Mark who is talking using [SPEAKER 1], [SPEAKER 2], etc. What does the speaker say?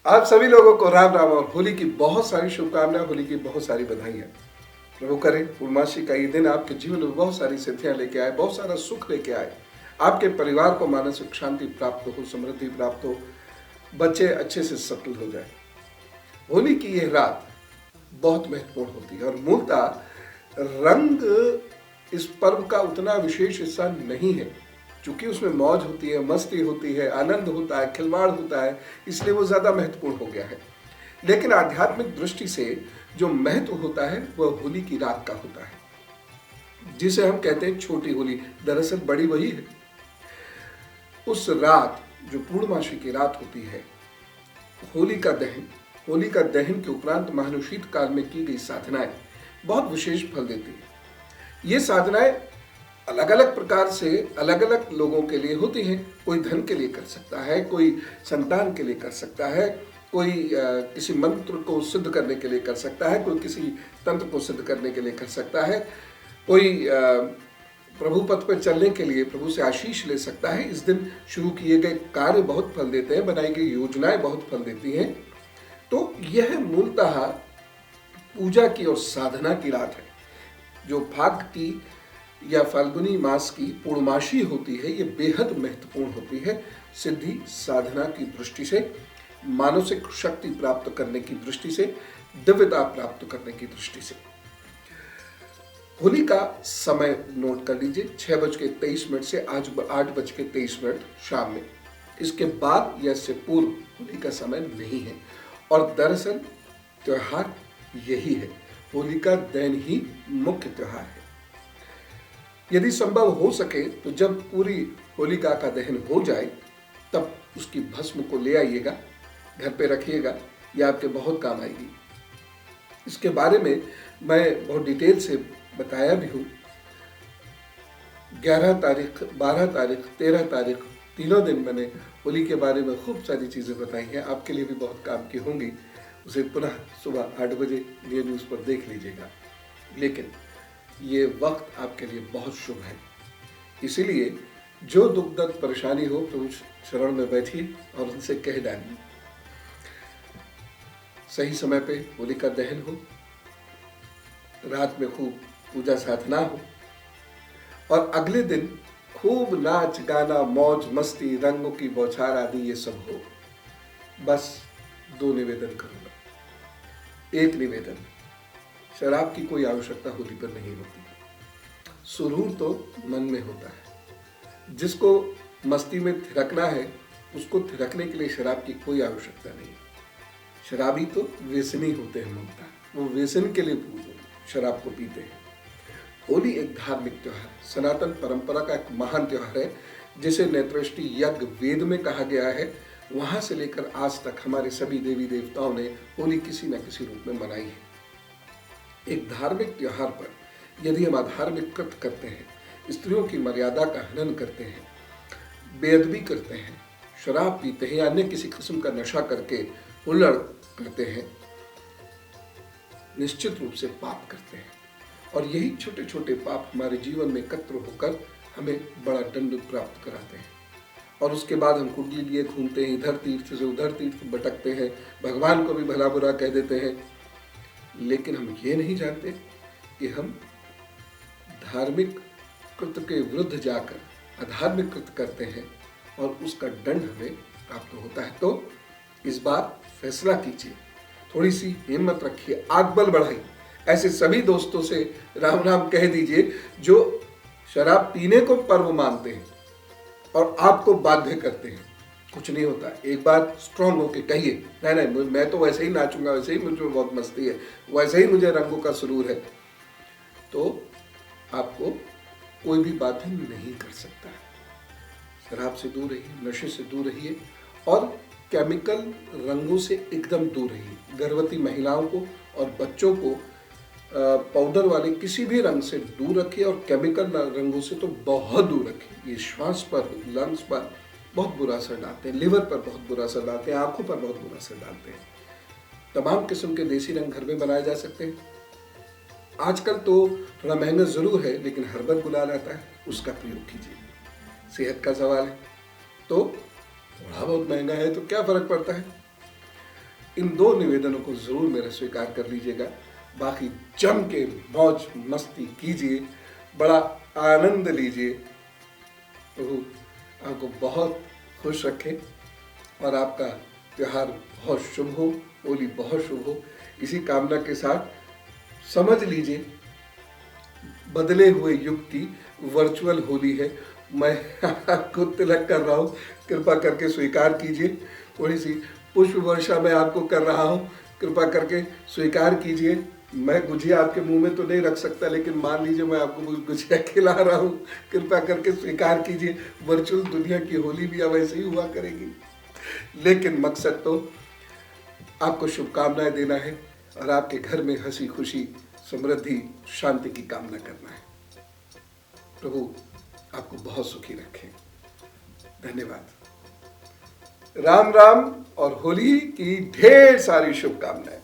[SPEAKER 1] आप सभी लोगों को राम राम और होली की बहुत सारी शुभकामनाएं, होली की बहुत सारी बधाइयां। प्रभु करे पूर्णमासी का ये दिन आपके जीवन में बहुत सारी सिद्धियां लेके आए, बहुत सारा सुख लेके आए, आपके परिवार को मानसिक शांति प्राप्त हो, समृद्धि प्राप्त हो, बच्चे अच्छे से सेटल हो जाए। होली की यह रात बहुत महत्वपूर्ण होती है और मूलतः रंग इस पर्व का उतना विशेष हिस्सा नहीं है, क्योंकि उसमें मौज होती है, मस्ती होती है, आनंद होता है, खिलवाड़ होता है, इसलिए वो ज़्यादा महत्वपूर्ण हो गया है। लेकिन आध्यात्मिक दृष्टि से जो महत्व होता है वह होली की रात का होता है, जिसे हम कहते हैं छोटी होली। दरअसल बड़ी वही है। उस रात जो पूर्णमासी की रात होती है, होली का दहन के उपरांत महानुशीत काल में की गई साधनाएं बहुत विशेष फल देती है। ये साधनाएं अलग अलग प्रकार से अलग अलग लोगों के लिए होती हैं। कोई धन के लिए कर सकता है, कोई संतान के लिए कर सकता है, कोई किसी मंत्र को सिद्ध करने के लिए कर सकता है, कोई किसी तंत्र को सिद्ध करने के लिए कर सकता है, कोई प्रभु पथ पर चलने के लिए प्रभु से आशीष ले सकता है। इस दिन शुरू किए गए कार्य बहुत फल देते हैं, बनाई गई योजनाएं बहुत फल देती हैं। तो यह मूलतः पूजा की और साधना की रात है। जो फाग की या फाल्गुनी मास की पूर्णमासी होती है, ये बेहद महत्वपूर्ण होती है सिद्धि साधना की दृष्टि से, मानसिक शक्ति प्राप्त करने की दृष्टि से, दिव्यता प्राप्त करने की दृष्टि से। होली का समय नोट कर लीजिए, 6:23 से आज 8:23 शाम में। इसके बाद या इससे पूर्व होली का समय नहीं है। और दरअसल त्योहार यही है, होली का दहन ही मुख्य त्योहार है। यदि संभव हो सके तो जब पूरी होलिका का दहन हो जाए तब उसकी भस्म को ले आइएगा, घर पे रखिएगा, यह आपके बहुत काम आएगी। इसके बारे में मैं बहुत डिटेल से बताया भी हूँ। 11 तारीख, 12 तारीख, 13 तारीख, तीनों दिन मैंने होली के बारे में खूब सारी चीज़ें बताई हैं। आपके लिए भी बहुत काम की होंगी। उसे पुनः सुबह 8 बजे ये न्यूज़ पर देख लीजिएगा। लेकिन ये वक्त आपके लिए बहुत शुभ है, इसीलिए जो दुख दर्द परेशानी हो प्रभु शरण में बैठिए और उनसे कह डालिए। सही समय पे होली का दहन हो, रात में खूब पूजा साधना हो और अगले दिन खूब नाच गाना, मौज मस्ती, रंगों की बौछार आदि ये सब हो। बस 2 निवेदन करूँगा। एक निवेदन, शराब की कोई आवश्यकता होली पर नहीं होती। सुरूर तो मन में होता है। जिसको मस्ती में थिरकना है उसको थिरकने के लिए शराब की कोई आवश्यकता नहीं। शराबी तो व्यसनी होते हैं मूलतः, वो व्यसन के लिए शराब को पीते हैं। होली एक धार्मिक त्योहार है, सनातन परंपरा का एक महान त्योहार है, जिसे नेत्रष्टि यज्ञ वेद में कहा गया है। वहां से लेकर आज तक हमारे सभी देवी देवताओं ने होली किसी न किसी रूप में मनाई है। एक धार्मिक त्योहार पर यदि हम अधार्मिक कृत्य करते हैं, स्त्रियों की मर्यादा का हनन करते हैं, बेअदबी करते हैं, शराब पीते हैं या अन्य किसी किस्म का नशा करके हुल्लड़ करते हैं, निश्चित रूप से पाप करते हैं। और यही छोटे छोटे पाप हमारे जीवन में एकत्र होकर हमें बड़ा दंड प्राप्त कराते हैं। और उसके बाद हम कुंडली लिए घूमते हैं, इधर तीर्थ से उधर तीर्थ भटकते हैं, भगवान को भी भला बुरा कह देते हैं। लेकिन हम ये नहीं जानते कि हम धार्मिक कृत्य के विरुद्ध जाकर अधार्मिक कृत्य करते हैं और उसका दंड हमें प्राप्त होता है। तो इस बार फैसला कीजिए, थोड़ी सी हिम्मत रखिए, आग बल बढ़ाइए। ऐसे सभी दोस्तों से राम राम कह दीजिए जो शराब पीने को पर्व मानते हैं और आपको बाध्य करते हैं। कुछ नहीं होता, एक बार स्ट्रांग होके कहिए, नहीं मैं तो वैसे ही नाचूंगा, वैसे ही मुझे बहुत मस्ती है, वैसे ही मुझे रंगों का सुरूर है। तो आपको कोई भी बाध्य नहीं कर सकता है। शराब से दूर रहिए, नशे से दूर रहिए और केमिकल रंगों से एकदम दूर रहिए। गर्भवती महिलाओं को और बच्चों को पाउडर वाले किसी भी रंग से दूर रखिए और केमिकल रंगों से तो बहुत दूर रखिए। ये श्वास पर, लंग्स पर बहुत बुरा असर डालते हैं, लिवर पर बहुत बुरा असर डालते हैं, आंखों पर बहुत बुरा असर डालते हैं। तमाम किस्म के देसी रंग घर में बनाए जा सकते हैं। आजकल तो थोड़ा महंगा जरूर है, लेकिन हर्बल गुलाल आता है, उसका प्रयोग कीजिए। सेहत का सवाल है तो थोड़ा बहुत महंगा है तो क्या फर्क पड़ता है। इन 2 निवेदनों को ज़रूर मेरा स्वीकार कर लीजिएगा। बाकी जम के मौज मस्ती कीजिए, बड़ा आनंद लीजिए। प्रभु आपको बहुत खुश रखे और आपका त्यौहार बहुत शुभ हो, होली बहुत शुभ हो। इसी कामना के साथ समझ लीजिए बदले हुए युग की वर्चुअल होली है। मैं आपको तिलक कर रहा हूँ, कृपा करके स्वीकार कीजिए। थोड़ी सी पुष्प वर्षा मैं आपको कर रहा हूँ, कृपा करके स्वीकार कीजिए। मैं गुजिया आपके मुंह में तो नहीं रख सकता, लेकिन मान लीजिए मैं आपको गुजिया खिला रहा हूँ, कृपा करके स्वीकार कीजिए। वर्चुअल दुनिया की होली भी अब ऐसे ही हुआ करेगी, लेकिन मकसद तो आपको शुभकामनाएं देना है और आपके घर में हंसी खुशी समृद्धि शांति की कामना करना है। प्रभु आपको बहुत सुखी रखें। धन्यवाद। राम राम और होली की ढेर सारी शुभकामनाएं।